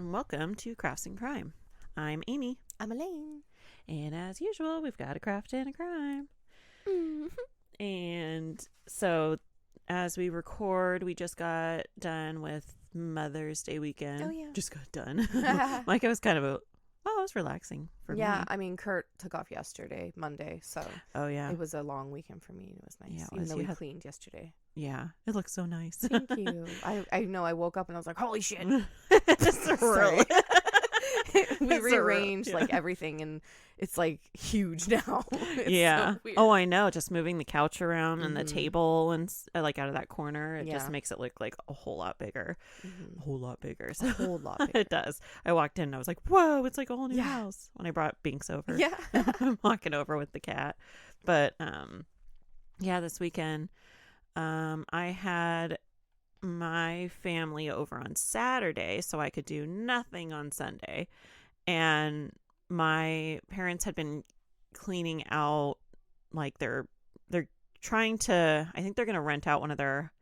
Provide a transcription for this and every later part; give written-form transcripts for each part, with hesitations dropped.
and welcome to Crafts and Crime. I'm Amy. I'm Elaine. And as usual, we've got a craft and a crime. Mm-hmm. And so as we record, we just got done with Mother's Day weekend. Oh, yeah. Just got done. Like, it was kind of it was relaxing for me. Yeah, I mean, Kurt took off yesterday, Monday, so Oh, yeah. it was a long weekend for me. It was nice, Yeah, it even was. though You we had- cleaned yesterday. Yeah, it looks so nice. Thank you. I know I woke up and I was like, holy shit. It's Sorry. We It's a rearranged yeah. like everything and it's like huge now. It's Yeah. so weird. Oh, I know. Just moving the couch around and the Mhm. table and like out of that corner, it just Yeah. makes it look like a whole lot bigger. Mhm. A whole lot bigger. A So whole lot bigger. it does. I walked in and I was like, whoa, it's like a whole new Yeah. house when I brought Binks over. Yeah. I'm walking over with the cat. But yeah, this weekend I had my family over on Saturday so I could do nothing on Sunday. And my parents had been cleaning out, like they're trying to, I think they're going to rent out one of their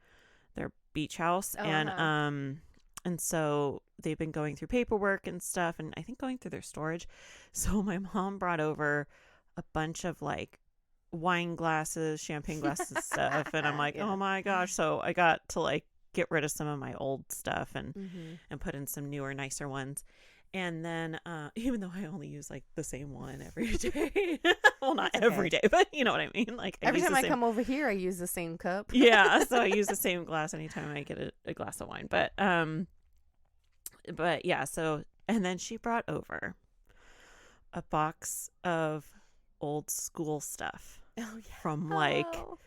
beach house. Oh, And so they've been going through paperwork and stuff, and I think going through their storage. So my mom brought over a bunch of like wine glasses, champagne glasses stuff. And I'm like, Yeah. oh my gosh. So I got to like get rid of some of my old stuff and put in some newer, nicer ones. And then even though I only use like the same one every day, well, not That's every okay. day, but you know what I mean? Like Every use time the I same- come over here, I use the same cup. yeah, so I use the same glass anytime I get a glass of wine. But yeah, so, and then she brought over a box of old school stuff Oh, yeah. from like Oh.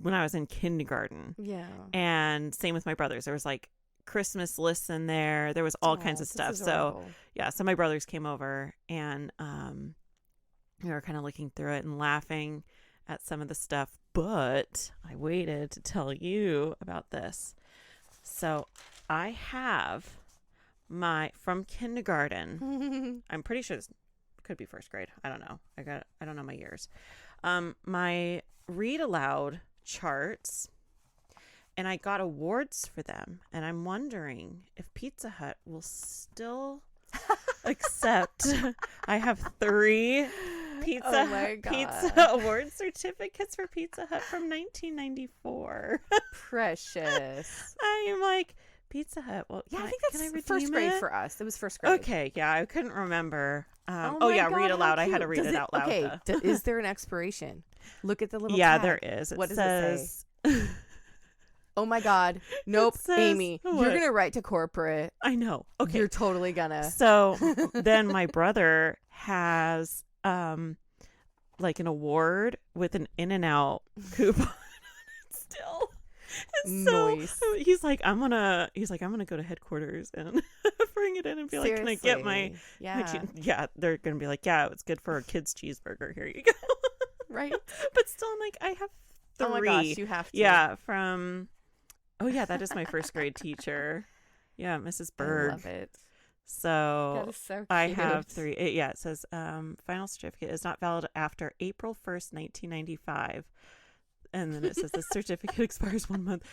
when I was in kindergarten. Yeah. And same with my brothers. There was like Christmas lists in there. There was all kinds of This stuff. is So adorable. yeah, so my brothers came over and we were kind of looking through it and laughing at some of the stuff, but I waited to tell you about this. So I have my from kindergarten. I'm pretty sure this could be first grade. I don't know. I don't know my years. My read aloud charts, and I got awards for them, and I'm wondering if Pizza Hut will still accept. I have 3 Oh my Pizza God. award certificates for Pizza Hut from 1994. Precious. I'm like, Pizza Hut. Well, Yeah, can I think can that's first redeem grade it? for us. It was first grade. Okay, yeah, I couldn't remember. Oh Oh my yeah, God, read how aloud. I had to cute. read Does it out loud. Okay, though. is there an expiration? Look at the little Yeah, tag. there is. It What does says, it say? Oh my God. Nope. says Amy, what? you're going to write to corporate. I know. Okay. You're totally going to. So then my brother has like an award with an In-N-Out coupon on it still. And so Nice. he's like, I'm gonna go to headquarters and bring it in and be like, can I get my Seriously. yeah, they're gonna be like, yeah, it's good for a kid's cheeseburger. Here you go. Right? But still, I'm like, I have 3. Oh my gosh, you have to. Yeah, from that is my first grade teacher. Yeah, Mrs. I Berg. love it. So That is so cute. I have 3. It says final certificate is not valid after April 1st, 1995. And then it says the certificate expires 1 month.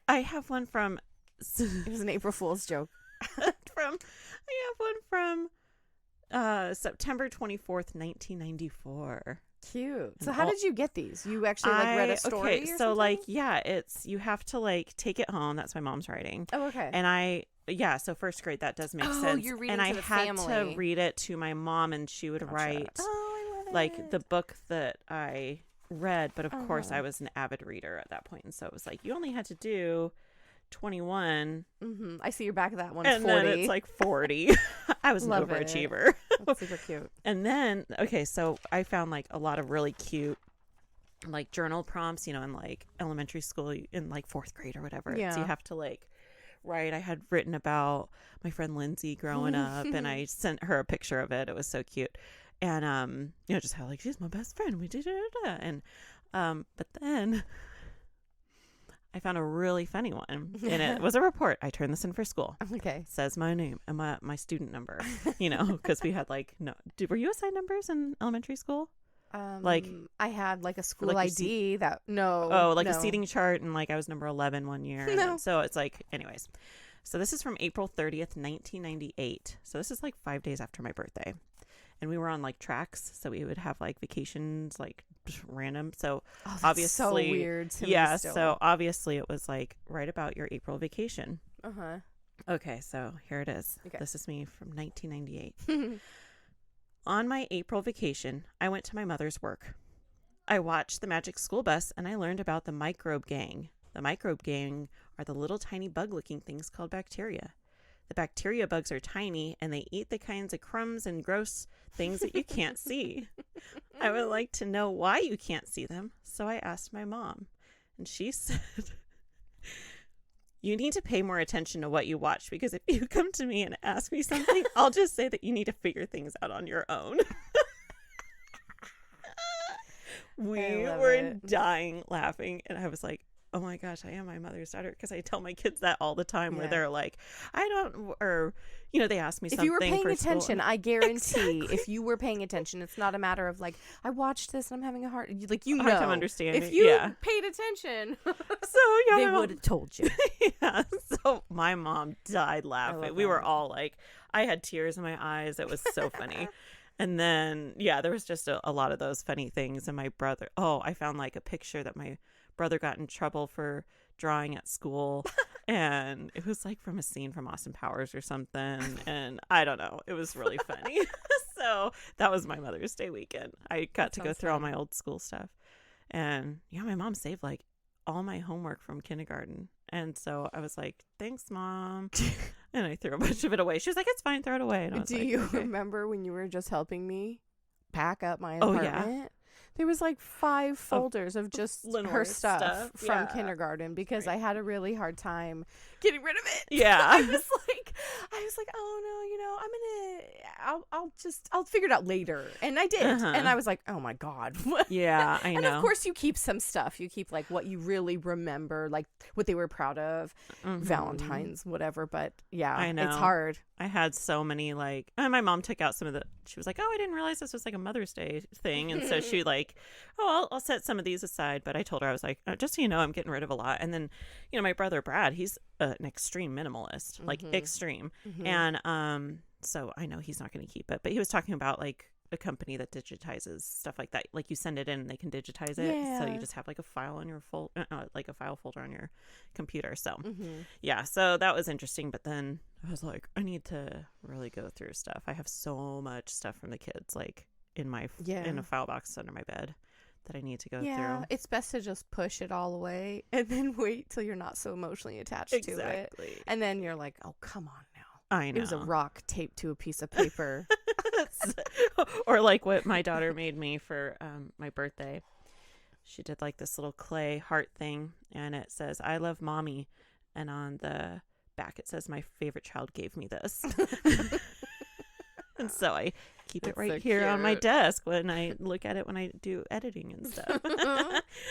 I have one from It was an April Fool's joke. September 24th, 1994. Cute. So And how all- did you get these? You actually like read a story Okay, or so something? like it's you have to like take it home. That's my mom's writing. Oh, okay. And so first grade, that does make Oh, sense. you're reading and to I the had family. to read it to my mom, and she would Gotcha. write Oh, I love like it. the book that I read. But of course, Uh-huh. I was an avid reader at that point, and so it was like you only had to do 21, I see your back of that one. and 40. then it's like 40. I was Love an it. overachiever. That's super cute. And then so I found like a lot of really cute like journal prompts, in like elementary school in like 4th grade or whatever. Yeah. So you have to like write. I had written about my friend Lindsay growing up, and I sent her a picture of it. It was so cute. And just how like she's my best friend. We did it. And but then I found a really funny one, and it was a report. I turned this in for school. Okay. It says my name and my student number, because we had like were you assigned numbers in elementary school? Like I had like a school like your ID that no. Oh, like a no. seating chart, and like I was number 11 one year. No. And so it's like, anyways. So this is from April 30th, 1998. So this is like 5 days after my birthday. And we were on like tracks, so we would have like vacations, like random. So that's obviously, so weird to me yeah. still. So obviously, it was like right about your April vacation. Uh-huh. Okay, so here it is. Okay. This is me from 1998. On my April vacation, I went to my mother's work. I watched the Magic School Bus, and I learned about the microbe gang. The microbe gang are the little tiny bug-looking things called bacteria. The bacteria bugs are tiny, and they eat the kinds of crumbs and gross things that you can't see. I would like to know why you can't see them, so I asked my mom. And she said, you need to pay more attention to what you watch, because if you come to me and ask me something, I'll just say that you need to figure things out on your own. We were dying laughing, and I was like, oh my gosh, I am my mother's daughter, because I tell my kids that all the time, where they're like, I don't, or, they ask me something. If you were paying for attention, school. I guarantee Exactly. if you were paying attention, it's not a matter of like, I watched this and I'm having a hard, like, Hard time understanding. If you Yeah. paid attention, So yeah, they would have told you. Yeah. So my mom died laughing. love We were that. all like, I had tears in my eyes. It was so funny. And then, there was just a lot of those funny things. And my brother, I found like a picture that my brother got in trouble for drawing at school. And it was like from a scene from Austin Powers or something. And I don't know. It was really funny. So that was my Mother's Day weekend. I got to go sounds through all fun. my old school stuff. And my mom saved like all my homework from kindergarten. And so I was like, thanks, Mom. And I threw a bunch of it away. She was like, it's fine, throw it away. And I was Do like, you okay. remember when you were just helping me pack up my Oh, apartment? yeah. There was like 5 folders of just her Lenore's stuff from Yeah. kindergarten because Right. I had a really hard time getting rid of it. Yeah. I was like, oh no, I'll figure it out later. And I did. Uh-huh. And I was like, oh my God. Yeah, I And know. of course you keep some stuff. You keep like what you really remember, like what they were proud of, Mhm. Valentine's, whatever. But yeah, I know. it's hard. I had so many and my mom took out some of she was like, oh, I didn't realize this was like a Mother's Day thing. And so she like, I'll set some of these aside. But I told her, I was like, just so you know, I'm getting rid of a lot. And then, my brother, Brad, he's an extreme minimalist, like extreme. Mhm. And so I know he's not going to keep it. But he was talking about like a company that digitizes stuff like that. Like you send it in and they can digitize it. So Yeah. you just have like a file on your like a file folder on your computer. So Mhm. yeah, so that was interesting. But then I was like, I need to really go through stuff. I have so much stuff from the kids, like in my in a file box under my bed that I need to go Yeah, through. it's best to just push it all away and then wait till you're not so emotionally attached to it. Exactly. And then you're like, oh, come on now. I know. It was a rock taped to a piece of paper. Or like what my daughter made me for my birthday. She did like this little clay heart thing, and it says, I love mommy. And on the back it says, my favorite child gave me this. And so I keep it That's right so here on my cute. desk when I look at it when I do editing and stuff.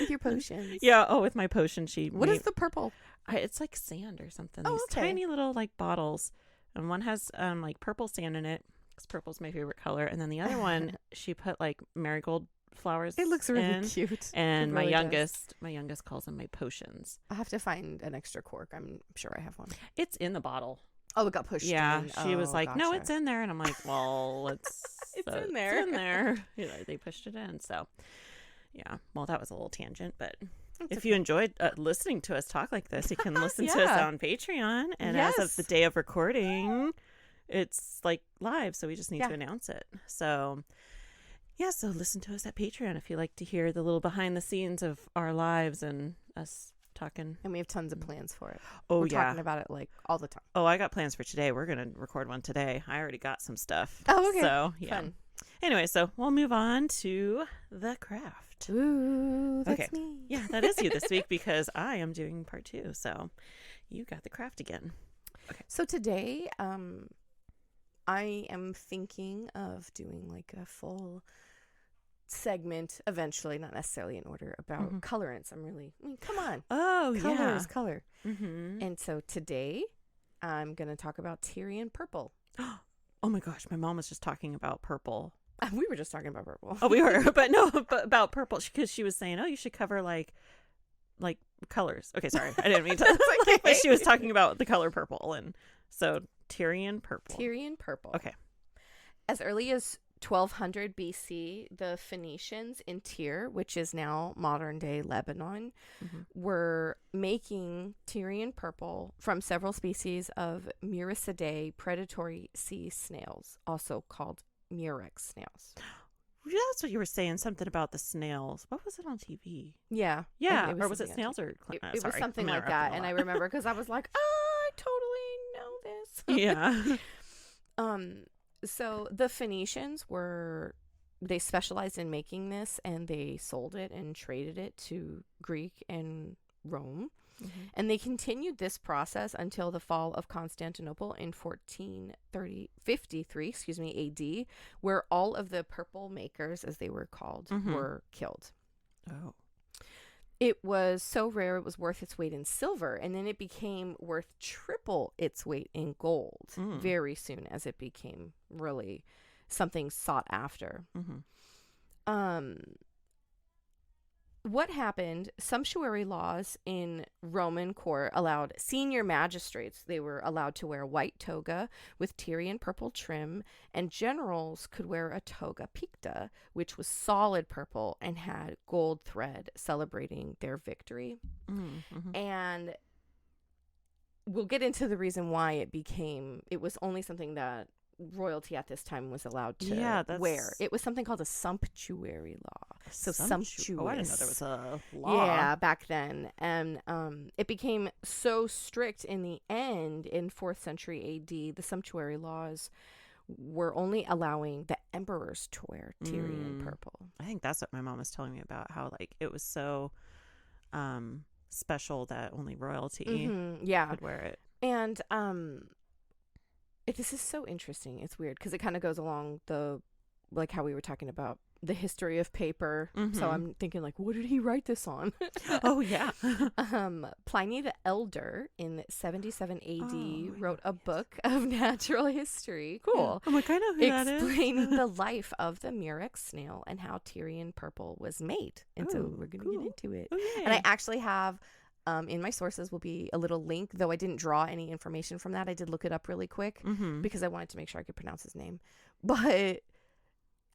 With your potions. Yeah. Oh, with my potion, What is the purple? it's like sand or something. Oh, These okay. tiny little like bottles, and one has like purple sand in it, because purple's my favorite color. And then the other one, she put like marigold flowers. It looks really in. cute. And It my really youngest calls them my potions. I'll have to find an extra cork. I'm sure I have one. It's in the bottle. Oh, it got pushed Yeah, in. she was Oh, like, "No, gotcha. it's in there," and I'm like, "Well, it's It's in there." It's in there." They pushed it in. So, yeah. Well, that was a little tangent, but if you enjoyed listening to us talk like this, you can listen to us Yeah. on Patreon. And as of Yes. the day of recording, it's like live, so we just need Yeah. to announce it. So, yeah. So listen to us at Patreon if you like to hear the little behind the scenes of our lives and us talking. And we have tons of plans for it. Oh We're yeah. talking about it like all the time. Oh, I got plans for today. We're gonna record one today. I already got some stuff. Oh, okay. So yeah. Fun. Anyway, so we'll move on to the craft. Ooh, that's Okay. me. Yeah, that is you this week because I am doing part 2. So you got the craft again. So today, I am thinking of doing like a full segment eventually, not necessarily in order, about Mhm. colorants. Come on. Oh Color yeah. is color. Mm-hmm. And so today, I'm going to talk about Tyrian purple. Oh my gosh, my mom was just talking about purple. We were just talking about purple. Oh, we were, but no, but about purple because she was saying, oh, you should cover like like colors. Okay, sorry. I didn't mean to. Like, but she was talking about the color purple. And so Tyrian purple. Tyrian purple. Okay. As early as 1200 BC, the Phoenicians in Tyre, which is now modern-day Lebanon, were making Tyrian purple from several species of Muricidae predatory sea snails, also called murex snails. That's what you were saying, something about the snails. What was it on TV? Yeah. Yeah, or was it snails or... It was something like that, and I remember because I was like, I totally know this. Yeah. So the Phoenicians they specialized in making this, and they sold it and traded it to Greek and Rome. And they continued this process until the fall of Constantinople in 53 AD, where all of the purple makers, as they were called, were killed. Oh. It was so rare it was worth its weight in silver, and then it became worth triple its weight in gold very soon as it became really something sought after. What happened, sumptuary laws in Roman court allowed senior magistrates, they were allowed to wear a white toga with Tyrian purple trim, and generals could wear a toga picta, which was solid purple and had gold thread celebrating their victory. And we'll get into the reason why it was only something that royalty at this time was allowed to wear. It was something called a sumptuary law. So sumptuous. Oh, I didn't know there was a law. Yeah, back then. And it became so strict in the end in 4th century AD. The sumptuary laws were only allowing the emperors to wear Tyrian purple. I think that's what my mom was telling me about, how like it was so special that only royalty would wear it. And this is so interesting. It's weird because it kind of goes along like how we were talking about the history of paper. So I'm thinking like, what did he write this on? Oh, yeah. Pliny the Elder in 77 AD wrote a book of natural history. Cool. I'm like, I know who that is. Explaining the life of the murex snail and how Tyrian purple was made. And so we're going to get into it. Oh, and I actually have... in my sources will be a little link, though I didn't draw any information from that. I did look it up really quick because I wanted to make sure I could pronounce his name. But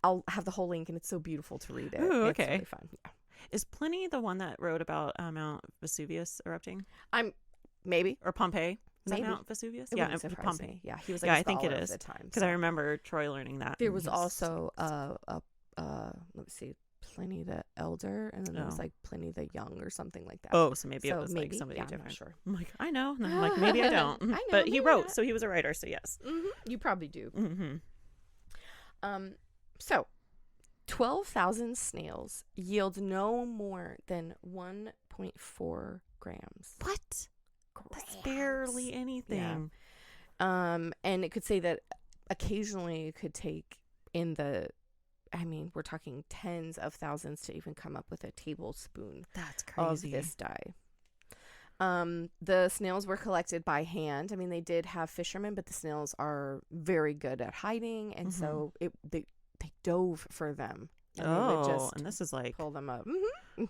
I'll have the whole link, and it's so beautiful to read it. Ooh, okay. It's really fun. Yeah. Is Pliny the one that wrote about Mount Vesuvius erupting? Maybe. Or Pompeii? Is Maybe. that Mount Vesuvius? It Yeah, Pompeii. me. Yeah, he was like I think it is. at the time. Because I remember Troy learning that. There was also let's see, Pliny the Elder, and then there was like Pliny the Young or something like that. Oh, so maybe it was like somebody different. I'm not sure. I'm like, I know. And I'm like, maybe I don't. I know, but he wrote, not. so he was a writer, so yes. You probably do. So 12,000 snails yield no more than 1.4 grams. What? That's barely anything. Yeah. And it could say that occasionally it could take we're talking tens of thousands to even come up with a tablespoon. That's crazy. Of this dye. The snails were collected by hand. I mean, they did have fishermen, but the snails are very good at hiding, and so they dove for them. And they would just and this is like pull them up.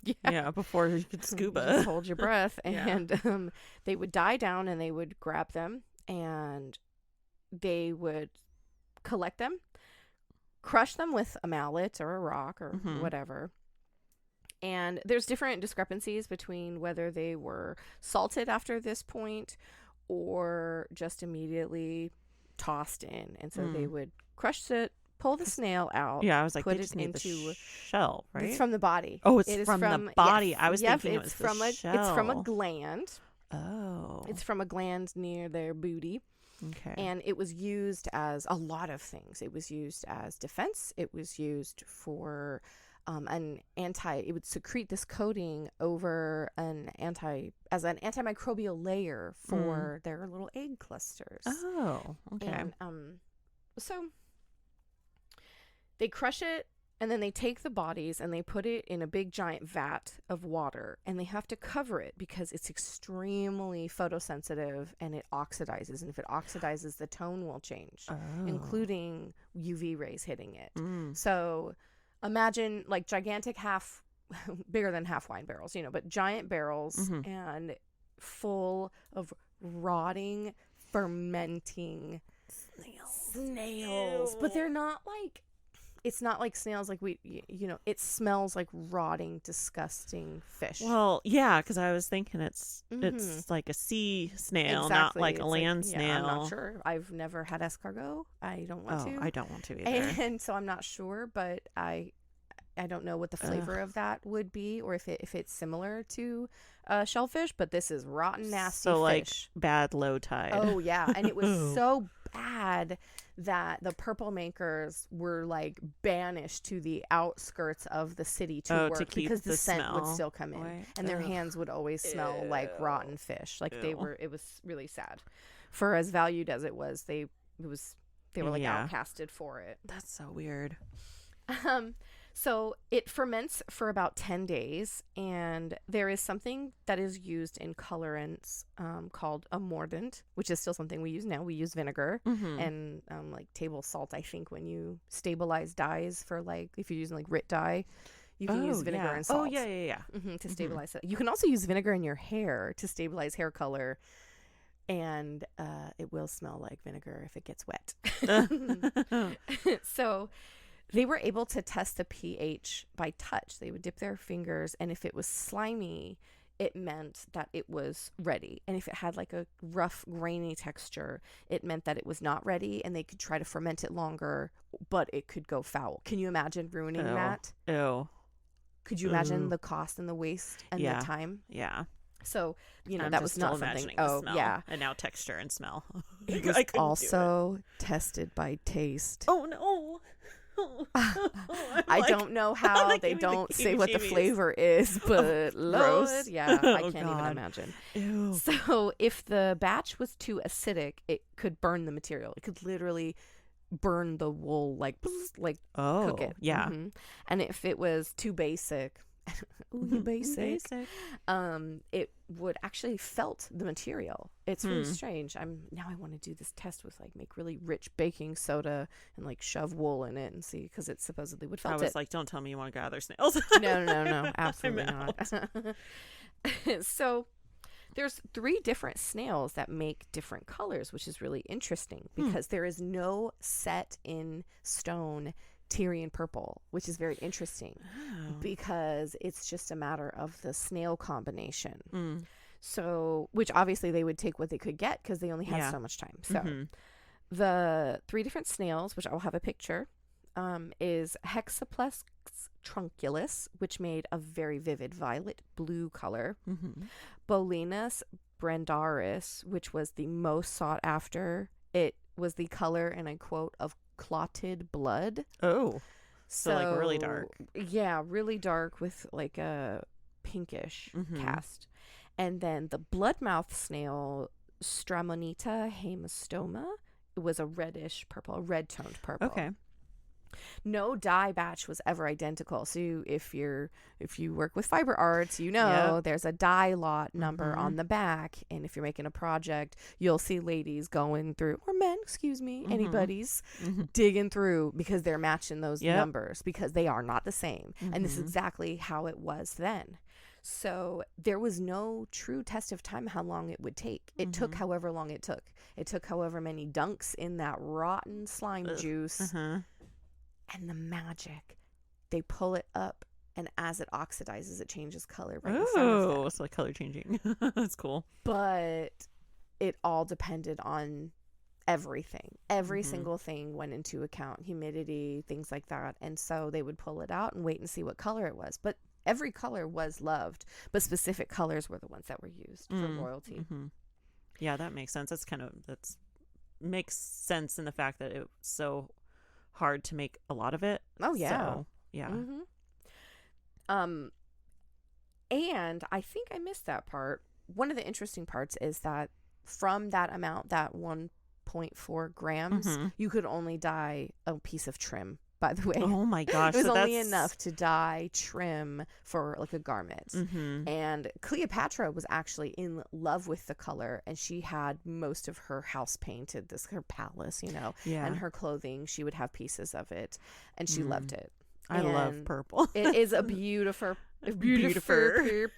Yeah, before you could scuba. Just hold your breath, and they would die down, and they would grab them, and they would collect them, crush them with a mallet or a rock or whatever. And there's different discrepancies between whether they were salted after this point or just immediately tossed in. And so they would crush it, pull the snail out. Yeah, I was like, put they just it need into the shell, right? It's from the body. Oh, it's from the body. Yes. I was thinking it was from the shell. It's from a gland. Oh. It's from a gland near their booty. Okay. And it was used as a lot of things. It was used as defense. It was used for it would secrete this coating over as an antimicrobial layer for their little egg clusters. Oh, okay. And so they crush it, and then they take the bodies and they put it in a big giant vat of water, and they have to cover it because it's extremely photosensitive and it oxidizes. And if it oxidizes, the tone will change, including UV rays hitting it. So imagine like gigantic half bigger than half wine barrels, but giant barrels Mm-hmm. and full of rotting, fermenting snails. But they're not like, it's not like snails like it smells like rotting, disgusting fish. Well, yeah, because I was thinking it's Mhm. like a sea snail, not Exactly. like a It's land yeah, snail. I'm not sure. I've never had escargot. I don't want to. I don't want to either. And so I'm not sure, but I don't know what the flavor of that would be, or if it's similar to shellfish. But this is rotten, nasty So like fish. bad low tide. Oh yeah, and it was so bad that the purple makers were like banished to the outskirts of the city to work to keep because the scent would smell still come in, away. and their Ugh. hands would always smell like rotten fish. Like they Ew. were. It was really sad. For as valued as it was, they were like Yeah. outcasted for it. That's so weird. So it ferments for about 10 days, and there is something that is used in colorants called a mordant, which is still something we use now. We use vinegar Mm-hmm. and like table salt, I think, when you stabilize dyes for like, if you're using like Rit dye, you can use vinegar and salt. Oh, yeah. To stabilize it. You can also use vinegar in your hair to stabilize hair color, and it will smell like vinegar if it gets wet. So they were able to test the pH by touch. They would dip their fingers, and if it was slimy, it meant that it was ready. And if it had like a rough, grainy texture, it meant that it was not ready, and they could try to ferment it longer, but it could go foul. Can you imagine ruining Ew. that? Ew. Could you imagine Ooh. the cost and the waste and Yeah. the time? Yeah. So, I'm that just was still not something. imagining the Oh, smell. yeah. And now texture and smell. It I was couldn't do also tested by taste. Oh no. I don't know how like they giving the don't say what the heebie-jeebies. flavor is, but Lord, gross. yeah, I Oh, can't even God. imagine. Ew. So if the batch was too acidic, it could burn the material. It could literally burn the wool, like Oh, cook it. yeah. Mhm. And if it was too basic, ooh, you basic, it would actually felt the material. It's really strange. I want to do this test with like make really rich baking soda and like shove wool in it and see, because it supposedly would I felt was it. like, don't tell me you want to gather snails. No, absolutely I'm not. So there's 3 different snails that make different colors, which is really interesting because there is no set in stone Tyrian purple, which is very interesting because it's just a matter of the snail combination. So, which obviously they would take what they could get because they only had so much time. So the 3 different snails, which I'll have a picture, is Hexaplex trunculus, which made a very vivid violet blue color. Bolinus brandaris, which was the most sought after. It was the color, and I quote, of clotted blood. Oh. So like really dark. Yeah, really dark with like a pinkish cast. And then the bloodmouth snail, Stramonita haemastoma, it was a reddish purple, a red toned purple. Okay. No dye batch was ever identical. So if you work with fiber arts, there's a dye lot number on the back, and if you're making a project, you'll see ladies going through, or men, anybody's digging through because they're matching those numbers because they are not the same. And this is exactly how it was then. So there was no true test of time how long it would take. It took however long it took. It took however many dunks in that rotten slime juice. And the magic, they pull it up, and as it oxidizes, it changes color right in front of them. Oh, so like color changing. That's cool. But it all depended on everything. Every single thing went into account, humidity, things like that. And so they would pull it out and wait and see what color it was. But every color was loved, but specific colors were the ones that were used for royalty. Yeah, that makes sense. That's makes sense in the fact that it's so hard to make a lot of it. Oh yeah. So, yeah. And I think I missed that part. One of the interesting parts is that from that amount, that 1.4 grams, you could only dye a piece of trim, by the way. Oh my gosh. It was only enough to dye trim for like a garment. And Cleopatra was actually in love with the color, and she had most of her house painted, her palace, and her clothing. She would have pieces of it, and she loved it. I love purple. It is a beautiful Beautiful Beautifer.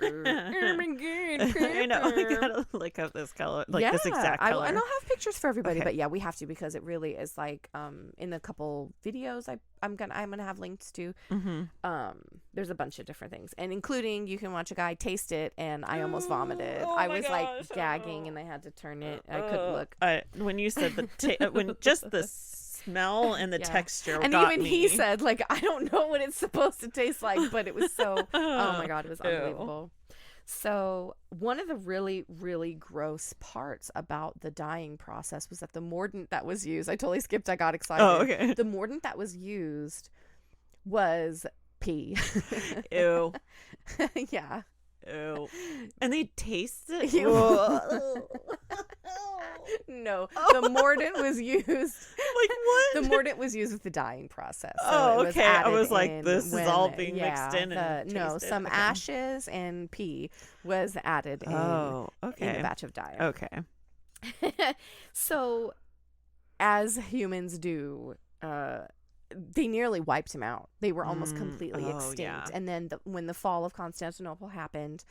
I know. I gotta look up this color, like this exact color. And I'll have pictures for everybody, Okay. but yeah, we have to because it really is like in a couple videos I'm gonna have links to. There's a bunch of different things, and including you can watch a guy taste it, and I almost vomited. Oh I my was gosh, like gagging, and I had to turn it. I couldn't look. When you said when just the smell and the texture and got even me. he said, like, I don't know what it's supposed to taste like, but it was so oh my god, it was unbelievable. So one of the really, really gross parts about the dyeing process was that the mordant that was used, I totally skipped, I got excited. Oh, okay. The mordant that was used was pee. Ew. Yeah. Ew. And they taste it? No, the mordant was used. Like what? The mordant was used with the dyeing process. So Oh, it was okay. I was added like, in this is when- all being mixed in yeah, and no, tasted. some Okay. ashes and pee was added in Oh, in okay. the batch of dye. Okay. So, as humans do, they nearly wiped him out. They were almost completely extinct. Yeah. And then when the fall of Constantinople happened,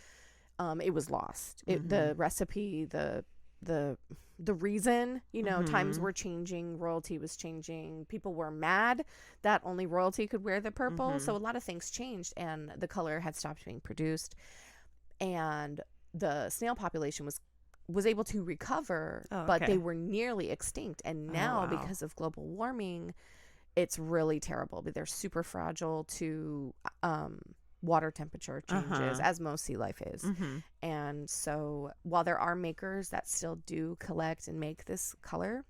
it was lost. The recipe, the reason, times were changing, royalty was changing. People were mad that only royalty could wear the purple. So a lot of things changed, and the color had stopped being produced. And the snail population was able to recover, but they were nearly extinct. And now, because of global warming, it's really terrible. But they're super fragile to water temperature changes, as most sea life is. And so while there are makers that still do collect and make this color,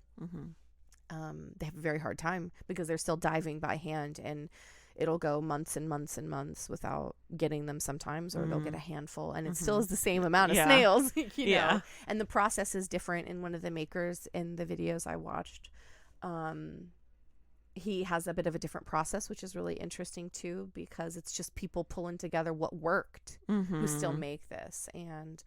they have a very hard time because they're still diving by hand, and it'll go months and months and months without getting them sometimes, or they'll get a handful, and it still is the same amount of snails, you know. And the process is different. In one of the makers in the videos I watched, he has a bit of a different process, which is really interesting too, because it's just people pulling together what worked who still make this. And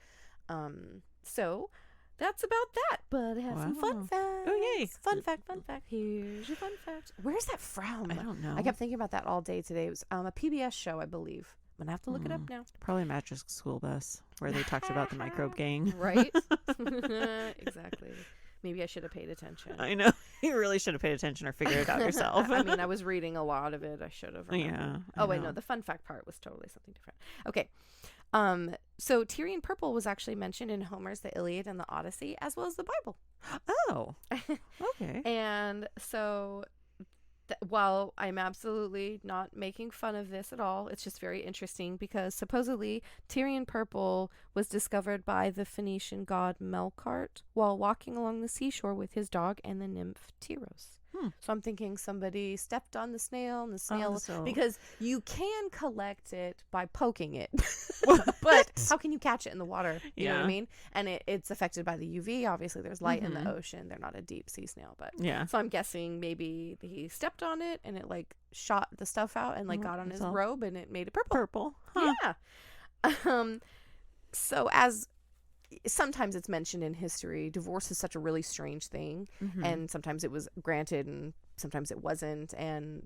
so that's about that. But I have some fun facts. Oh, yay. Fun fact. Here's your fun fact. Where's that from? I don't know. I kept thinking about that all day today. It was a PBS show, I believe. I'm going to have to look it up now. Probably Magic School Bus, where they talked about the microbe gang. Right? Exactly. Maybe I should have paid attention. I know. You really should have paid attention or figured it out yourself. I mean, I was reading a lot of it. I should have remembered. Yeah. Oh, wait, no. The fun fact part was totally something different. Okay. So Tyrian purple was actually mentioned in Homer's The Iliad and the Odyssey, as well as the Bible. Oh. Okay. And so while I'm absolutely not making fun of this at all, it's just very interesting because supposedly Tyrian purple was discovered by the Phoenician god Melkart while walking along the seashore with his dog and the nymph Tyros. So I'm thinking somebody stepped on the snail, and the snail, because you can collect it by poking it, but how can you catch it in the water? You know what I mean? And it's affected by the UV. Obviously, there's light in the ocean. They're not a deep sea snail, but so I'm guessing maybe he stepped on it and it like shot the stuff out and like got on his robe and it made it purple. Purple. Huh. Yeah. So as sometimes it's mentioned in history, divorce is such a really strange thing, and sometimes it was granted and sometimes it wasn't.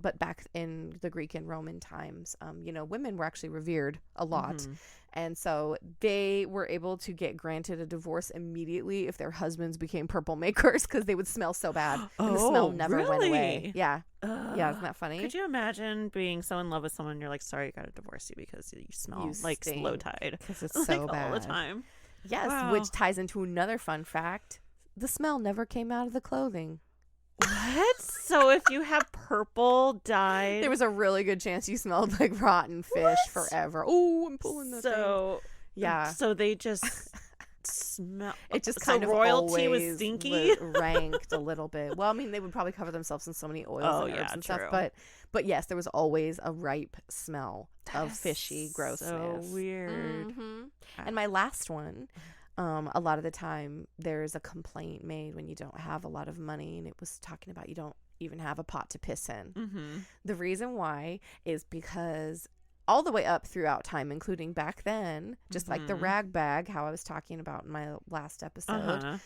But back in the Greek and Roman times, women were actually revered a lot, and so they were able to get granted a divorce immediately if their husbands became purple makers, because they would smell so bad and the smell never went away. Yeah. Yeah, isn't that funny? Could you imagine being so in love with someone, you're like, sorry, I gotta divorce you because you smell like slow tide, because it's like, so bad all the time. Yes, which ties into another fun fact. The smell never came out of the clothing. What? So if you have purple dyed, there was a really good chance you smelled like rotten fish forever. Oh, I'm pulling the thing. Yeah. So they just smell. It just kind of royalty always was stinky. Ranked a little bit. Well, I mean, they would probably cover themselves in so many oils and herbs and stuff. But yes, there was always a ripe smell of fishy grossness. So weird. And my last one, a lot of the time there's a complaint made when you don't have a lot of money, and it was talking about you don't even have a pot to piss in. The reason why is because all the way up throughout time, including back then, just like the rag bag, how I was talking about in my last episode,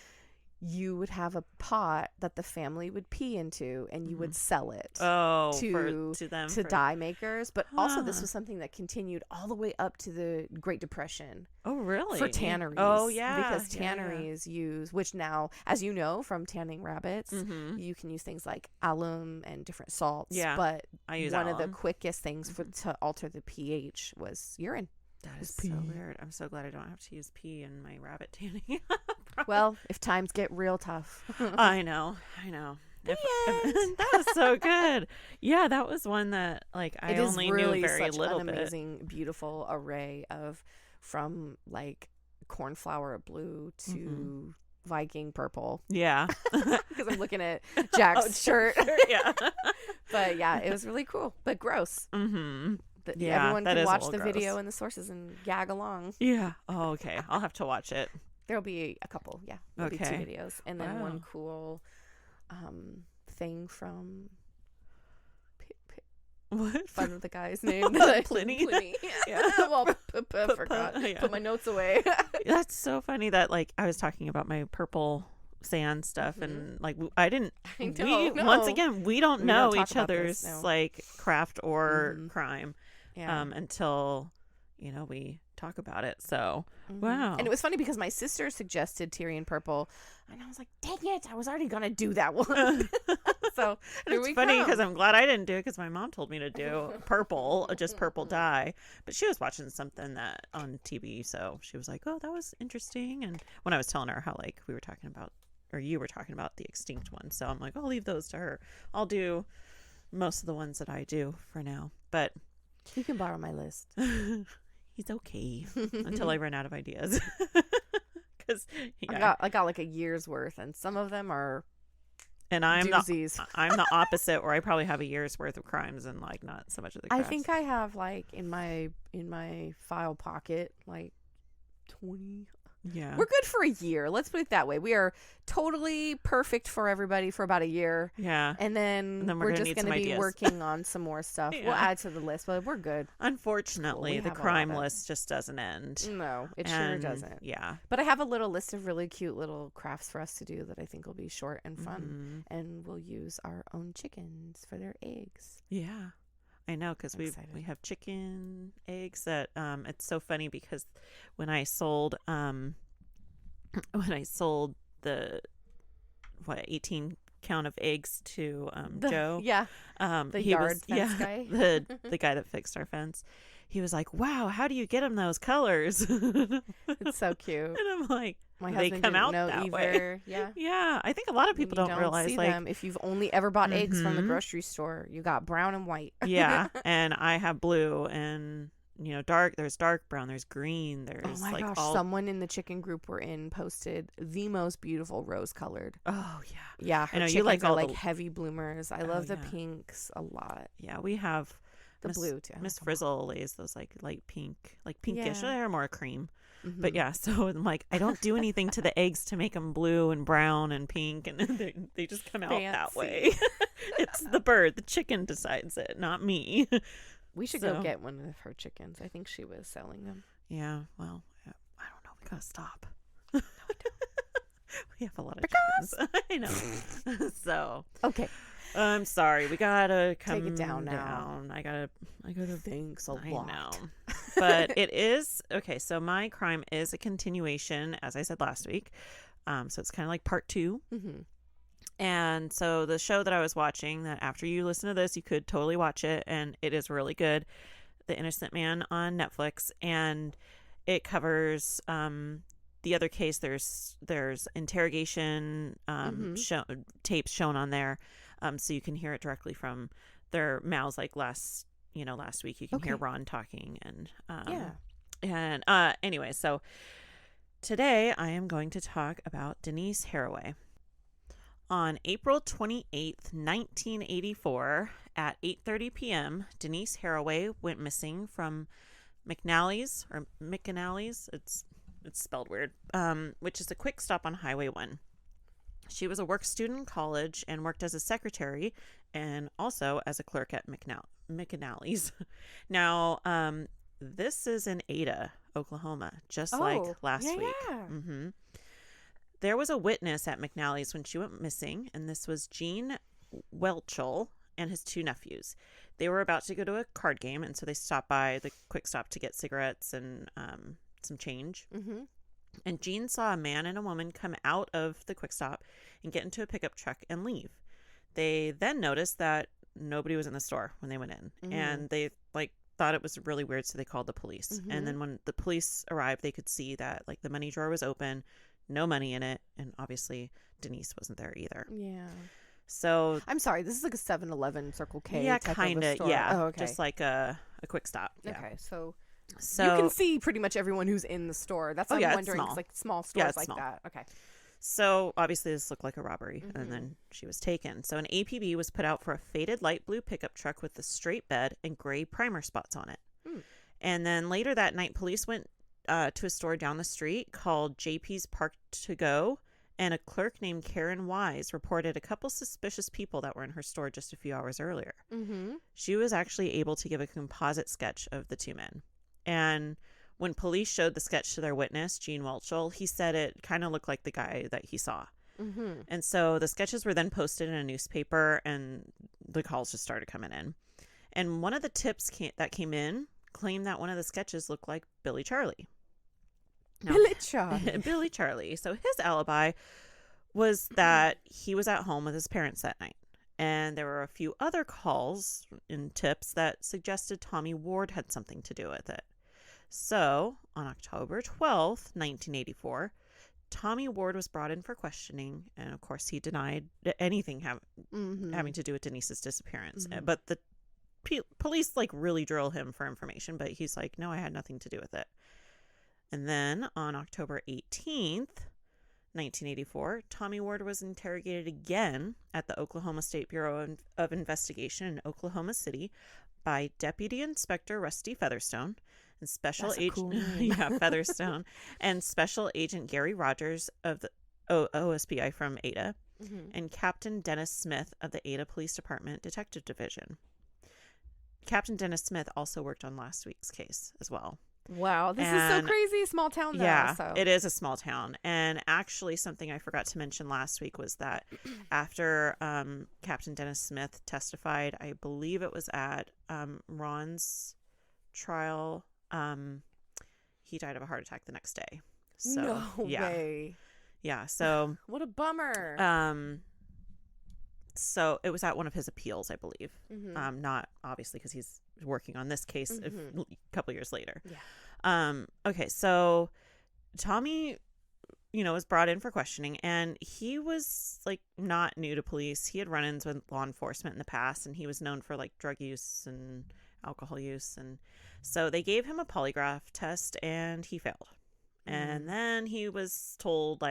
you would have a pot that the family would pee into, and you would sell it to dye makers. But also, this was something that continued all the way up to the Great Depression. Oh, really? For tanneries. Oh, yeah. Because tanneries use, which now, as you know, from tanning rabbits, you can use things like alum and different salts. Yeah, but I use one alum. of the quickest things to alter the pH was urine. That is so weird. I'm so glad I don't have to use pee in my rabbit tanning. Well, if times get real tough. I know. That was so good. Yeah, that was one that like I only really knew very such little an bit. amazing, beautiful array of from like cornflower blue to Viking purple. Yeah, because I'm looking at Jack's shirt. Yeah, but yeah, it was really cool, but gross. Mm-hmm. Yeah, everyone can watch the video and the sources and gag along. Yeah. Oh, okay. I'll have to watch it. There'll be a couple. Yeah. There'll be 2 videos, and then one cool thing from what? Fun with the guy's name. Pliny. Yeah. Well, forgot. Yeah. Put my notes away. That's so funny that like I was talking about my purple sand stuff and like I didn't once again we don't know each other's like craft or crime until we talk about it. So wow. And it was funny because my sister suggested Tyrian purple, and I was like, dang it, I was already gonna do that one. So it's funny because I'm glad I didn't do it, because my mom told me to do purple, just purple dye, but she was watching something that on TV, so she was like, oh, that was interesting. And when I was telling her how like we were talking about, or you were talking about the extinct one, so I'm like, I'll leave those to her. I'll do most of the ones that I do for now, but you can borrow my list. He's okay until I run out of ideas. Because I got like a year's worth, and some of them are doozies. I'm the opposite, where I probably have a year's worth of crimes and like not so much of the crafts. I think I have like in my file pocket like 20. Yeah, we're good for a year. Let's put it that way. We are totally perfect for everybody for about a year. Yeah, and then we're just going to be working on some more stuff. Yeah. We'll add to the list, but we're good. Unfortunately, the crime list just doesn't end. No, it sure doesn't. Yeah, but I have a little list of really cute little crafts for us to do that I think will be short and fun, and we'll use our own chickens for their eggs. Yeah. I know, because we have chicken eggs that it's so funny because when I sold the 18 count of eggs to Joe, the yard fence guy, the guy that fixed our fence, he was like, wow, how do you get them those colors? It's so cute. And I'm like, my they husband come didn't out know that either. way. Yeah. I think a lot of people don't realize, see like, them if you've only ever bought eggs from the grocery store. You got brown and white. Yeah, and I have blue and dark. There's dark brown. There's green. There's oh my gosh! Someone in the chicken group we're in posted the most beautiful rose colored. Oh yeah, yeah. I know you like all like heavy bloomers. I love the pinks a lot. Yeah, we have the blue too. Miss Frizzle lays those like light pink, like pinkish. Yeah. They're more cream. But yeah, so I'm like, I don't do anything to the eggs to make them blue and brown and pink, and they just come out that way. It's the bird, the chicken decides it, not me. We should go get one of her chickens. I think she was selling them. Yeah, well, I don't know. We gotta stop. No, we don't. We have a lot of chickens. I know. So okay. I'm sorry. We gotta come take it down now. I gotta. Thanks a lot. Know. But it is okay. So my crime is a continuation, as I said last week. So it's kind of like part 2. Mm-hmm. And so the show that I was watching, that after you listen to this, you could totally watch it, and it is really good. The Innocent Man on Netflix, and it covers the other case. There's interrogation tapes shown on there. So you can hear it directly from their mouths. Like last week, you can hear Ron talking, and anyway, so today I am going to talk about Denise Haraway. On April 28th, 1984, at 8:30 p.m., Denise Haraway went missing from McNally's, it's spelled weird, which is a quick stop on Highway 1. She was a work student in college and worked as a secretary and also as a clerk at McAnally's. Now, this is in Ada, Oklahoma, just like last week. Yeah. Mm-hmm. there was a witness at McNally's when she went missing, and this was Gene Welchel and his 2 nephews. They were about to go to a card game, and so they stopped by the Quick Stop to get cigarettes and some change. Mm-hmm. And Gene saw a man and a woman come out of the Quick Stop and get into a pickup truck and leave. They then noticed that nobody was in the store when they went in, Mm-hmm. and they thought it was really weird, so they called the police. Mm-hmm. And then when the police arrived, they could see that the money drawer was open, no money in it, and obviously Denise wasn't there either. Yeah. So I'm sorry, this is like a 7-Eleven, Circle K yeah, type kind of a of, store. yeah, Oh, okay. just like a Quick Stop. Yeah. Okay, so So you can see pretty much everyone who's in the store. That's what I'm it's wondering. small. It's like small stores it's like small. that. Okay. So obviously this looked like a robbery, Mm-hmm. and then she was taken. So an APB was put out for a faded light blue pickup truck with a straight bed and gray primer spots on it. Hmm. And then later that night, police went to a store down the street called JP's Park to Go, and a clerk named Karen Wise reported a couple suspicious people that were in her store just a few hours earlier. Mm-hmm. She was actually able to give a composite sketch of the 2 men. And when police showed the sketch to their witness, Gene Welchel, he said it kind of looked like the guy that he saw. Mm-hmm. And so the sketches were then posted in a newspaper, and the calls just started coming in. And one of the tips that came in claimed that one of the sketches looked like Billy Charlie. Now, Billy Charlie. Billy Charlie. So his alibi was that he was at home with his parents that night. And there were a few other calls and tips that suggested Tommy Ward had something to do with it. So on October 12th, 1984, Tommy Ward was brought in for questioning. And of course, he denied anything Mm-hmm. having to do with Denise's disappearance. Mhm. But the police really drill him for information. But he's like, no, I had nothing to do with it. And then on October 18th, 1984, Tommy Ward was interrogated again at the Oklahoma State Bureau of Investigation in Oklahoma City by Deputy Inspector Rusty Featherstone and Special That's a Agent cool name. Featherstone and Special Agent Gary Rogers of the OSBI from Ada Mm-hmm. and Captain Dennis Smith of the Ada Police Department Detective Division. Captain Dennis Smith also worked on last week's case as well. Wow, this is so And- crazy. Small town, though. Yeah, So. it is a small town. And actually, something I forgot to mention last week was that after Captain Dennis Smith testified, I believe it was at Ron's trial, he died of a heart attack the next day. So, No yeah. way. Yeah, so What a bummer. so it was at one of his appeals, I believe. Mhm. Not obviously because he's working on this case a couple years later. Yeah. Okay, so Tommy, was brought in for questioning, and he was not new to police. He had run-ins with law enforcement in the past, and he was known for drug use and alcohol use, and so they gave him a polygraph test, and he failed. And then he was told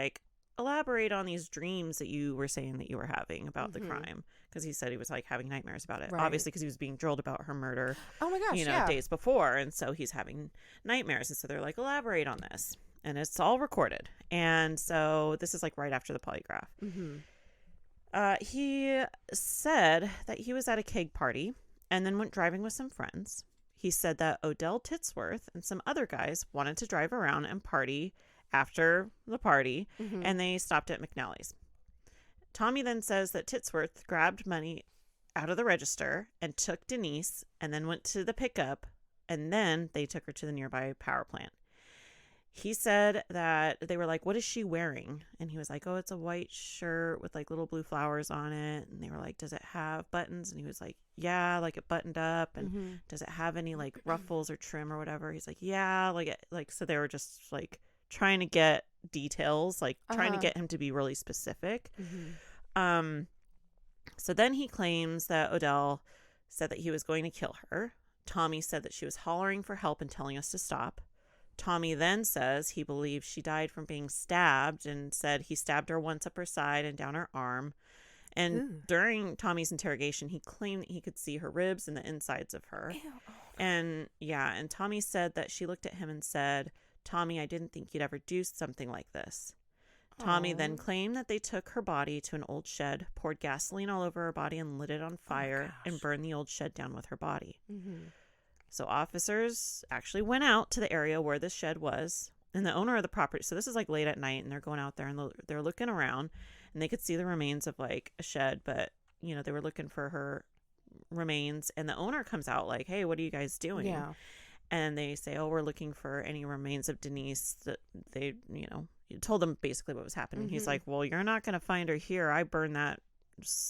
elaborate on these dreams that you were saying that you were having about the crime, because he said he was having nightmares about it. Right. Obviously, because he was being drilled about her murder, Oh my gosh, yeah. days before, and so he's having nightmares, and so they're elaborate on this, and it's all recorded. And so this is right after the polygraph. Mm-hmm. He said that he was at a keg party and then went driving with some friends. He said that Odell Titsworth and some other guys wanted to drive around and party after the party, Mm-hmm. and they stopped at McNally's. Tommy then says that Titsworth grabbed money out of the register and took Denise and then went to the pickup, and then they took her to the nearby power plant. He said that they were like, what is she wearing? And he was like, oh, it's a white shirt with little blue flowers on it. And they were like, does it have buttons? And he was like, yeah, it buttoned up. And Mm-hmm. does it have any ruffles or trim or whatever? He's like, yeah, so they were just trying to get details, trying to Uh-huh. get him to be really specific. Mm-hmm. So then he claims that Odell said that he was going to kill her. Tommy said that she was hollering for help and telling us to stop. Tommy then says he believes she died from being stabbed, and said he stabbed her once up her side and down her arm. And Ooh. during Tommy's interrogation, he claimed that he could see her ribs and the insides of her. Ew. Oh, And Tommy said that she looked at him and said, Tommy, I didn't think you'd ever do something like this. Tommy then Aw. claimed that they took her body to an old shed, poured gasoline all over her body and lit it on fire, and gosh. burned the old shed down with her body. Mm-hmm. So officers actually went out to the area where the shed was, And the owner of the property, so this is like late at night, and they're going out there and they're looking around, and they could see the remains of like a shed, but they were looking for her remains. And the owner comes out like, hey, what are you guys doing? Yeah. And they say, oh, we're looking for any remains of Denise. That they, told them basically what was happening. He's like, well, you're not going to find her here. I burned that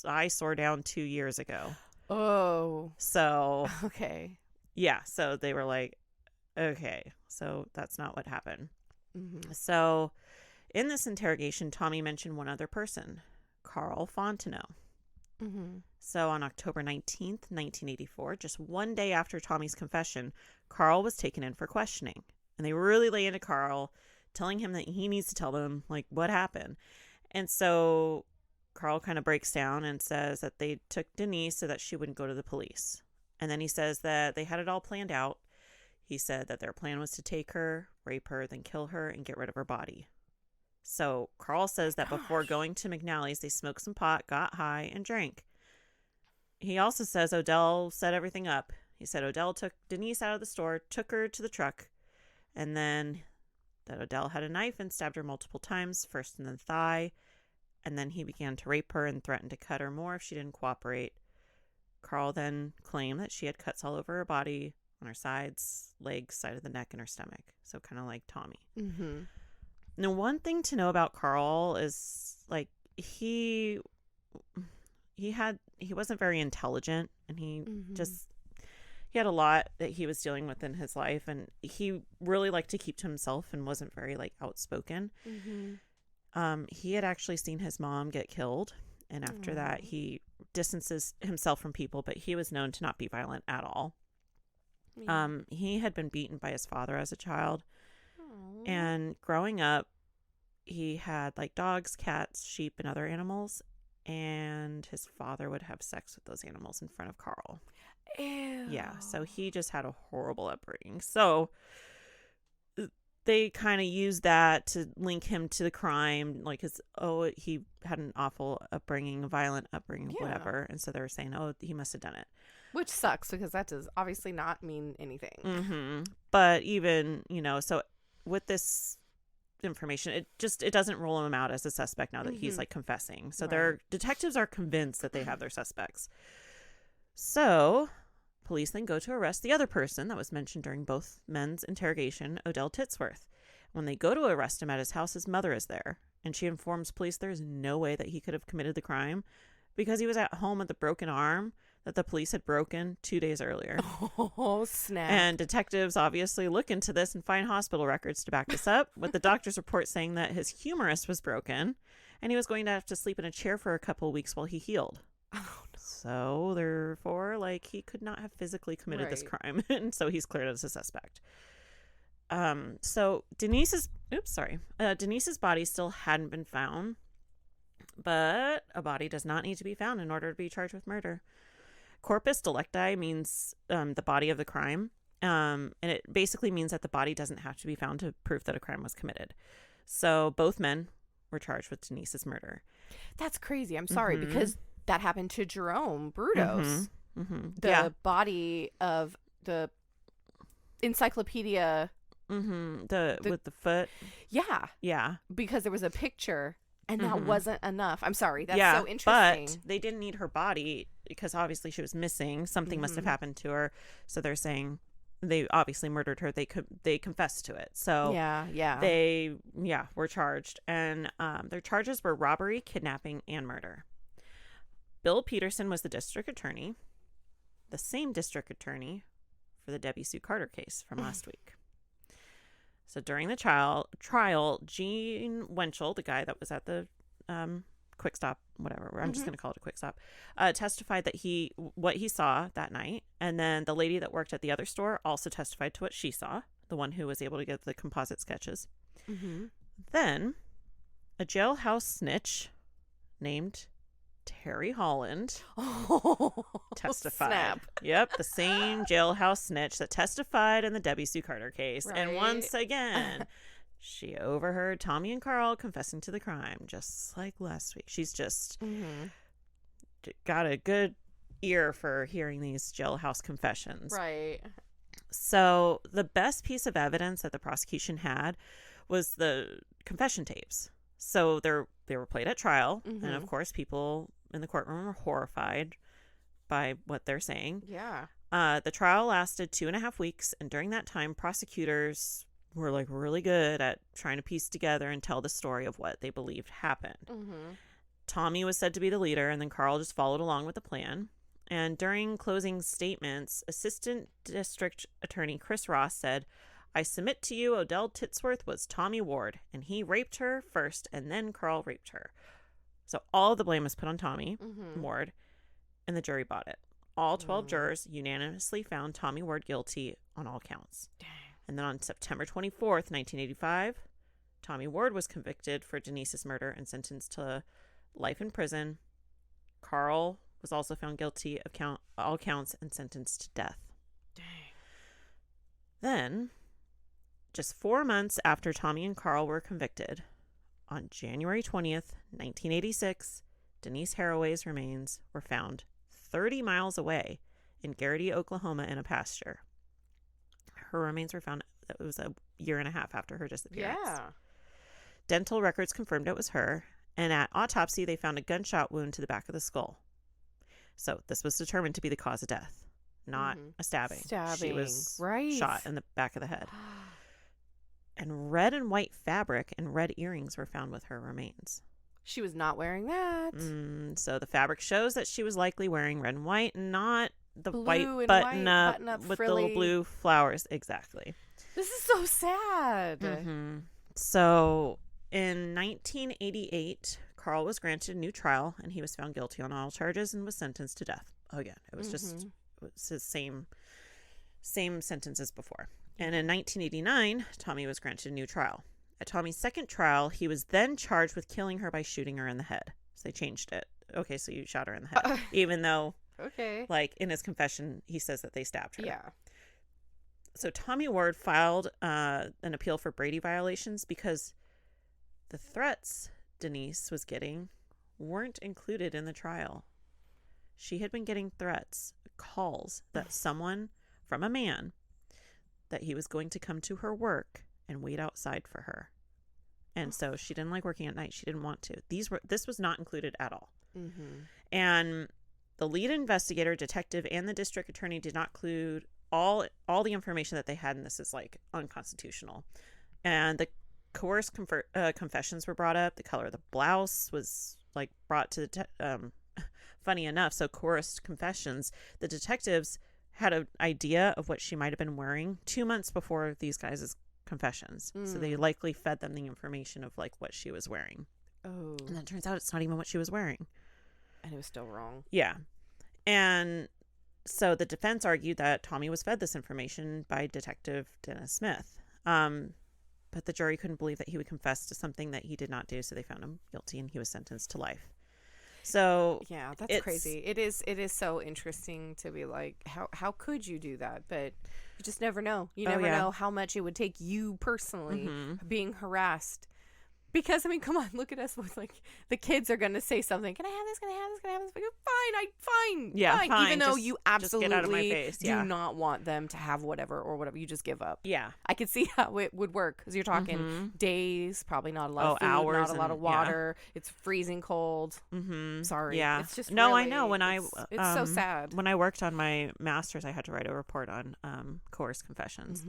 eyesore down 2 years ago. Oh. So. Okay. Yeah. So they were like, okay, so that's not what happened. Mm-hmm. So in this interrogation, Tommy mentioned one other person, Carl Fontenot. Mm-hmm. So on October 19th, 1984, just one day after Tommy's confession, Carl was taken in for questioning. And they really lay into Carl, telling him that he needs to tell them, like, what happened. And so Carl kind of breaks down and says that they took Denise so that she wouldn't go to the police. And then he says that they had it all planned out. He said that their plan was to take her, rape her, then kill her, and get rid of her body. So Carl says that before going to McNally's, they smoked some pot, got high, and drank. He also says Odell set everything up. He said Odell took Denise out of the store, took her to the truck, and then that Odell had a knife and stabbed her multiple times, first in the thigh, and then he began to rape her and threatened to cut her more if she didn't cooperate. Carl then claimed that she had cuts all over her body, on her sides, legs, side of the neck, and her stomach. So kind of like Tommy. Mm-hmm. Now, one thing to know about Carl is, like, he wasn't very intelligent, and he had a lot that he was dealing with in his life, and he really liked to keep to himself and wasn't very, like, outspoken. Mm-hmm. He had actually seen his mom get killed, and after that, he distances himself from people, but he was known to not be violent at all. He had been beaten by his father as a child. Aww. And growing up, he had like dogs, cats, sheep, and other animals. And his father would have sex with those animals in front of Carl. Ew. Yeah. So he just had a horrible upbringing. So they kind of used that to link him to the crime. Like, he had an awful upbringing, a violent upbringing, whatever. And so they were saying, oh, he must have done it. Which sucks, because that does obviously not mean anything. Mm-hmm. But even, so with this information, it doesn't rule him out as a suspect now that he's like confessing. So their detectives are convinced that they have their suspects. So police then go to arrest the other person that was mentioned during both men's interrogation, Odell Titsworth. When they go to arrest him at his house, his mother is there, and she informs police there's no way that he could have committed the crime because he was at home with a broken arm that the police had broken 2 days earlier. Oh, snap. And detectives obviously look into this and find hospital records to back this up, with the doctor's report saying that his humerus was broken and he was going to have to sleep in a chair for a couple of weeks while he healed. Oh, no. So therefore, like, he could not have physically committed this crime, and so he's cleared as a suspect. So Denise's body still hadn't been found, but a body does not need to be found in order to be charged with murder. Corpus delicti means the body of the crime, and it basically means that the body doesn't have to be found to prove that a crime was committed. So both men were charged with Denise's murder. That's crazy. I'm sorry, because that happened to Jerome Brudos. The body of the encyclopedia. With the foot. Yeah. Because there was a picture. And that wasn't enough. I'm sorry. That's so interesting. But they didn't need her body because obviously she was missing. Something must have happened to her. So they're saying they obviously murdered her. They confessed to it. So they were charged. And their charges were robbery, kidnapping, and murder. Bill Peterson was the district attorney, the same district attorney for the Debbie Sue Carter case from last week. So during the trial, Gene Wenchel, the guy that was at the Quick Stop, whatever, I'm just going to call it a Quick Stop, testified that what he saw that night. And then the lady that worked at the other store also testified to what she saw, the one who was able to get the composite sketches. Then a jailhouse snitch named Terry Holland testified. Snap. Yep, the same jailhouse snitch that testified in the Debbie Sue Carter case. Right. And once again, she overheard Tommy and Carl confessing to the crime, just like last week. She's just got a good ear for hearing these jailhouse confessions. Right. So the best piece of evidence that the prosecution had was the confession tapes. So they were played at trial, and of course people in the courtroom were horrified by what they're saying. Yeah. The trial lasted 2.5 weeks, and during that time, prosecutors were like really good at trying to piece together and tell the story of what they believed happened. Tommy was said to be the leader, and then Carl just followed along with the plan. And during closing statements, Assistant District Attorney Chris Ross said, "I submit to you Odell Titsworth was Tommy Ward, and he raped her first, and then Carl raped her." So all of the blame was put on Tommy Ward, and the jury bought it. All 12 jurors unanimously found Tommy Ward guilty on all counts. Dang. And then on September 24th, 1985, Tommy Ward was convicted for Denise's murder and sentenced to life in prison. Carl was also found guilty of all counts and sentenced to death. Dang. Then, just 4 months after Tommy and Carl were convicted, on January 20th, 1986, Denise Haraway's remains were found 30 miles away in Garrity, Oklahoma, in a pasture. Her remains were found, it was a year and a half after her disappearance. Yeah. Dental records confirmed it was her, and at autopsy, they found a gunshot wound to the back of the skull. So this was determined to be the cause of death, not a stabbing. She was shot in the back of the head. And red and white fabric and red earrings were found with her remains. She was not wearing that. So the fabric shows that she was likely wearing red and white, not the Blue white and button white up with frilly. the little blue flowers. Exactly. This is so sad. So in 1988, Carl was granted a new trial, and he was found guilty on all charges and was sentenced to death. Again, it was just it was his same sentence as before. And in 1989, Tommy was granted a new trial. At Tommy's second trial, he was then charged with killing her by shooting her in the head. So they changed it. Okay, so you shot her in the head. Even though, like, in his confession, he says that they stabbed her. Yeah. So Tommy Ward filed an appeal for Brady violations because the threats Denise was getting weren't included in the trial. She had been getting threats, calls that someone from a man, that he was going to come to her work and wait outside for her. And so she didn't like working at night. She didn't want to. This was not included at all. And the lead investigator, detective, and the district attorney did not include all the information that they had, and this is like unconstitutional. And the coerced confessions were brought up. The color of the blouse was like brought to the funny enough. So coerced confessions, the detectives had an idea of what she might have been wearing 2 months before these guys' confessions. So they likely fed them the information of like what she was wearing. And then it turns out it's not even what she was wearing. And it was still wrong. Yeah. And so the defense argued that Tommy was fed this information by Detective Dennis Smith. But the jury couldn't believe that he would confess to something that he did not do. So they found him guilty and he was sentenced to life. So yeah, that's crazy. It is so interesting to be like, how could you do that? But you just never know. You never know how much it would take you personally being harassed. Because, I mean, come on, look at us with, like, the kids are going to say something. Can I have this? Can I have this? Can I have this? Fine. Yeah, fine. Even though you absolutely get out of my face. do not want them to have whatever. You just give up. Yeah. I could see how it would work. Because you're talking days, probably not a lot of food, hours, not a lot of water. It's freezing cold. Sorry. Yeah. It's just no, really, I know. It's so sad. When I worked on my master's, I had to write a report on coerced confessions.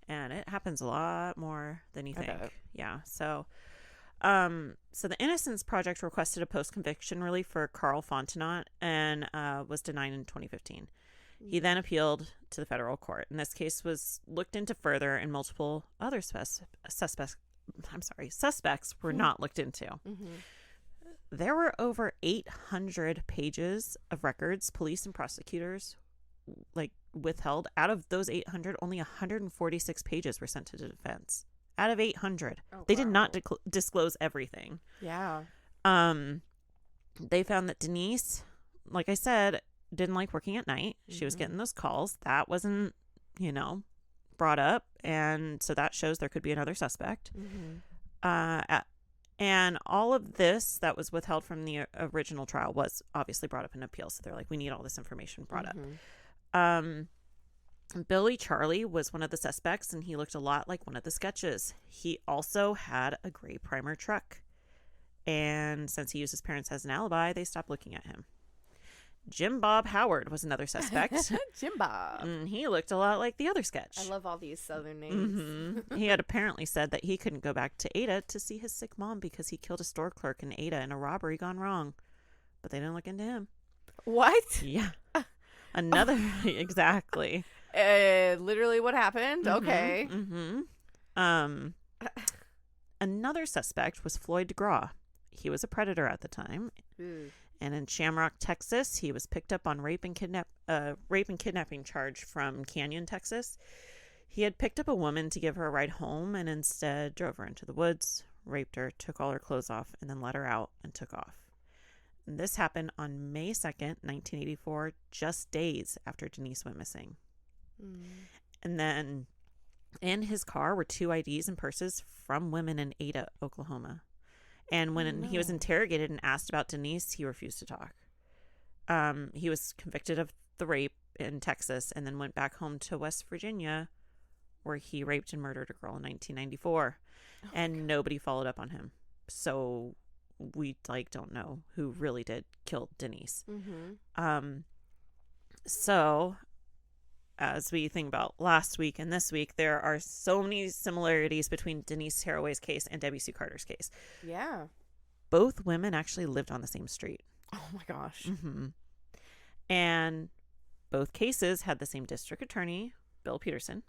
And it happens a lot more than you think. Yeah. So the Innocence Project requested a post-conviction relief for Carl Fontenot and was denied in 2015. He then appealed to the federal court, and this case was looked into further, and multiple other suspects were not looked into. There were over 800 pages of records police and prosecutors withheld. Out of those 800, only 146 pages were sent to the defense. Out of 800. They did not disclose everything. Yeah. They found that Denise, like I said, didn't like working at night. She was getting those calls. That wasn't, brought up. And so that shows there could be another suspect. And all of this that was withheld from the original trial was obviously brought up in appeal. So they're like, we need all this information brought up. Billy Charlie was one of the suspects, and he looked a lot like one of the sketches. He also had a gray primer truck. And since he used his parents as an alibi, they stopped looking at him. Jim Bob Howard was another suspect. Jim Bob. He looked a lot like the other sketch. I love all these southern names. He had apparently said that he couldn't go back to Ada to see his sick mom because he killed a store clerk in Ada in a robbery gone wrong. But they didn't look into him. What? Yeah. Another, exactly. Literally what happened? Okay. Another suspect was Floyd DeGraw. He was a predator at the time. And in Shamrock, Texas, he was picked up on rape and kidnapping charge from Canyon, Texas. He had picked up a woman to give her a ride home and instead drove her into the woods, raped her, took all her clothes off, and then let her out and took off. And this happened on May 2nd, 1984, just days after Denise went missing. And then in his car were 2 IDs and purses from women in Ada, Oklahoma. And when he was interrogated and asked about Denise, he refused to talk. He was convicted of the rape in Texas and then went back home to West Virginia, where he raped and murdered a girl in 1994. And nobody followed up on him. So we don't know who really did kill Denise. So as we think about last week and this week, there are so many similarities between Denise Haraway's case and Debbie Sue Carter's case. Yeah. Both women actually lived on the same street. Oh my gosh. And both cases had the same district attorney, Bill Peterson.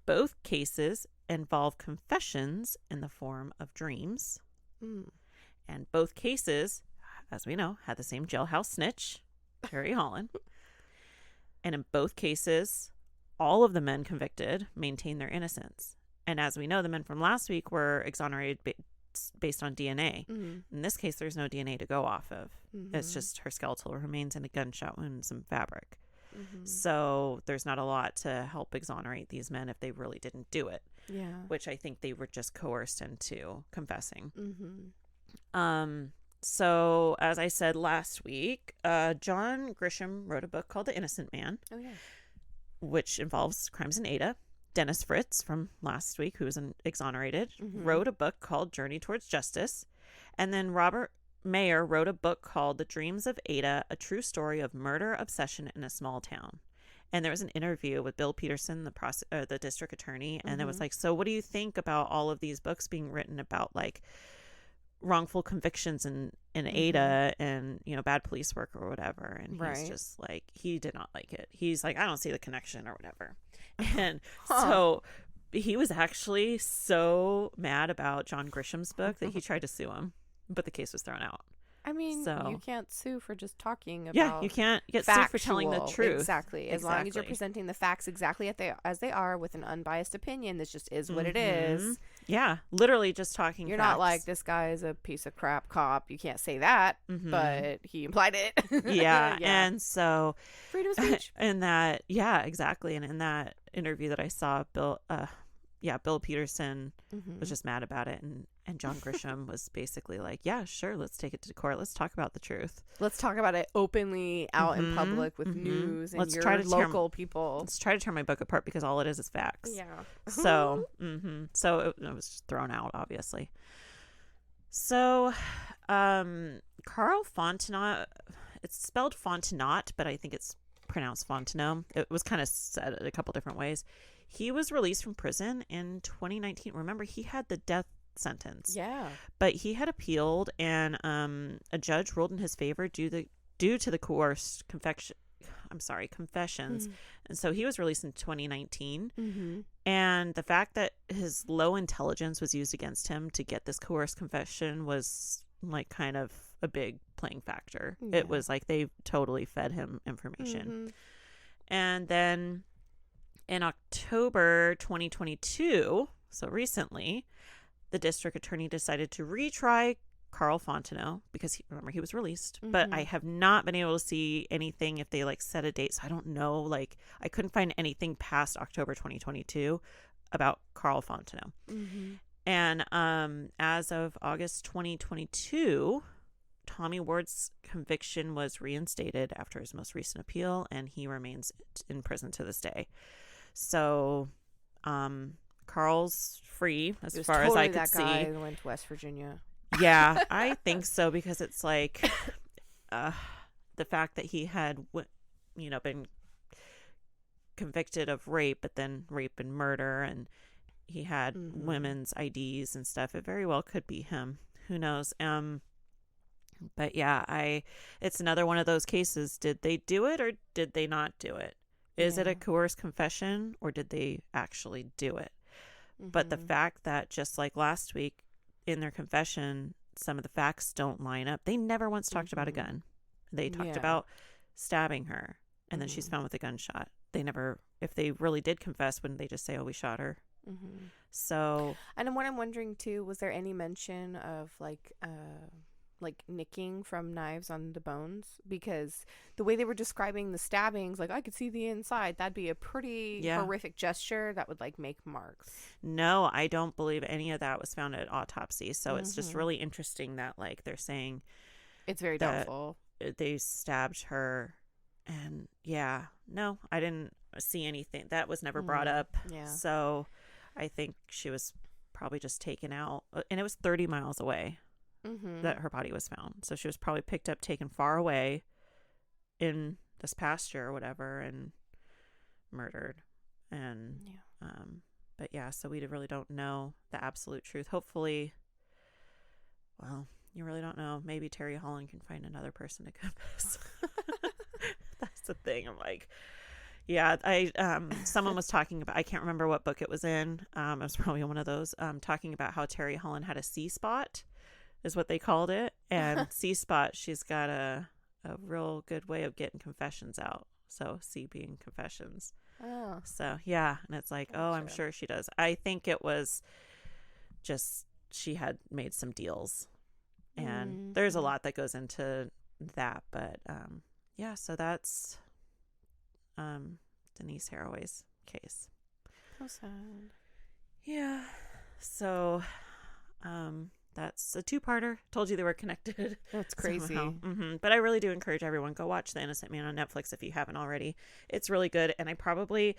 Both cases involve confessions in the form of dreams. And both cases, as we know, had the same jailhouse snitch, Terry Holland. And in both cases, all of the men convicted maintained their innocence. And as we know, the men from last week were exonerated based on DNA. In this case, there's no DNA to go off of. It's just her skeletal remains and a gunshot wound and some fabric. So there's not a lot to help exonerate these men if they really didn't do it. Yeah. Which I think they were just coerced into confessing. So, as I said last week, John Grisham wrote a book called The Innocent Man, which involves crimes in Ada. Dennis Fritz from last week, who was exonerated, wrote a book called Journey Towards Justice. And then Robert Mayer wrote a book called The Dreams of Ada, A True Story of Murder, Obsession in a Small Town. And there was an interview with Bill Peterson, the district attorney, and it was like, so what do you think about all of these books being written about, like, wrongful convictions in Ada and, bad police work or whatever? And he's just like, he did not like it. He's like, I don't see the connection or whatever. And so he was actually so mad about John Grisham's book that he tried to sue him, but the case was thrown out. I mean, So- you can't sue for just talking about Yeah, you can't get sued for telling the factual- truth. Exactly. As long as you're presenting the facts exactly as they are with an unbiased opinion, this just is what it is. Yeah, literally just talking You're facts. not like, this guy is a piece of crap cop. You can't say that, but he implied it. Yeah, and so freedom of speech. in that, yeah, exactly. And in that interview that I saw, Bill Peterson was just mad about it, and John Grisham was basically like, yeah, sure, let's take it to court. Let's talk about the truth. Let's talk about it openly out in public with news and Let's your try to local people. Let's try to tear my book apart because all it is facts. Yeah. So, so it was just thrown out, obviously. So, Carl Fontenot, it's spelled Fontenot, but I think it's pronounced Fontenot. It was kind of said a couple different ways. He was released from prison in 2019. Remember, he had the death sentence. Yeah. But he had appealed, and a judge ruled in his favor due to the coerced confessions. And so he was released in 2019. And the fact that his low intelligence was used against him to get this coerced confession was like kind of a big playing factor. Yeah. It was like they totally fed him information. And then in October 2022, so recently, the district attorney decided to retry Carl Fontenot because remember he was released, but I have not been able to see anything if they like set a date. So I don't know, like I couldn't find anything past October 2022 about Carl Fontenot. And as of August 2022, Tommy Ward's conviction was reinstated after his most recent appeal, and he remains in prison to this day. So, Carl's free as far as I could see. That guy who went to West Virginia. Yeah, I think so, because it's like the fact that he had, been convicted of rape, but then rape and murder, and he had women's IDs and stuff. It very well could be him. Who knows? But yeah, it's another one of those cases. Did they do it or did they not do it? Is it a coerced confession or did they actually do it? But the fact that, just like last week in their confession, some of the facts don't line up. They never once talked about a gun. They talked about stabbing her, and then she's found with a gunshot. They never, if they really did confess, wouldn't they just say, oh, we shot her? So, and what I'm wondering too, was there any mention of like nicking from knives on the bones? Because the way they were describing the stabbings, like, I could see the inside. That'd be a pretty horrific gesture that would like make marks. No, I don't believe any of that was found at autopsy. So it's just really interesting that, like, they're saying it's very doubtful they stabbed her. And no, I didn't see anything. That was never brought up. So I think she was probably just taken out, and it was 30 miles away that her body was found. So she was probably picked up, taken far away in this pasture or whatever, and murdered. And but so we really don't know the absolute truth. Hopefully, well, you really don't know. Maybe Terry Holland can find another person to confess. That's the thing. I'm like, someone was talking about, I can't remember what book it was in. It was probably one of those, talking about how Terry Holland had a C-spot, is what they called it. And C-spot, she's got a real good way of getting confessions out. So C being confessions. Oh. So, and it's like, I'm sure she does. I think it was just, she had made some deals. And there's a lot that goes into that. But, so that's Denise Haraway's case. How sad. Yeah. So that's a two-parter. Told you they were connected. That's crazy. But I really do encourage everyone, go watch The Innocent Man on Netflix if you haven't already. It's really good. And I probably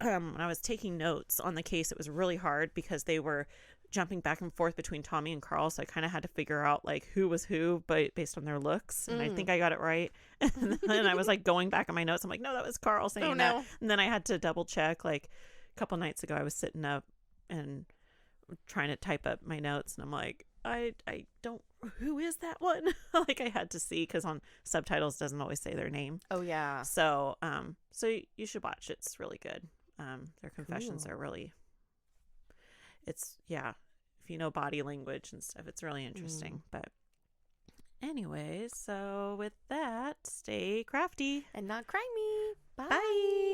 when I was taking notes on the case, it was really hard because they were jumping back and forth between Tommy and Carl, so I kind of had to figure out like who was who, but based on their looks. And I think I got it right. And then I was like going back on my notes. I'm like, no, that was Carl saying that. And then I had to double check. Like a couple nights ago, I was sitting up and trying to type up my notes, and I'm like, I don't, who is that one? Like I had to see, because on subtitles doesn't always say their name. Oh yeah. So so you should watch. It's really good. Their confessions are really, it's if you know body language and stuff, it's really interesting. But anyways, so with that, stay crafty and not crimey. Bye. Bye.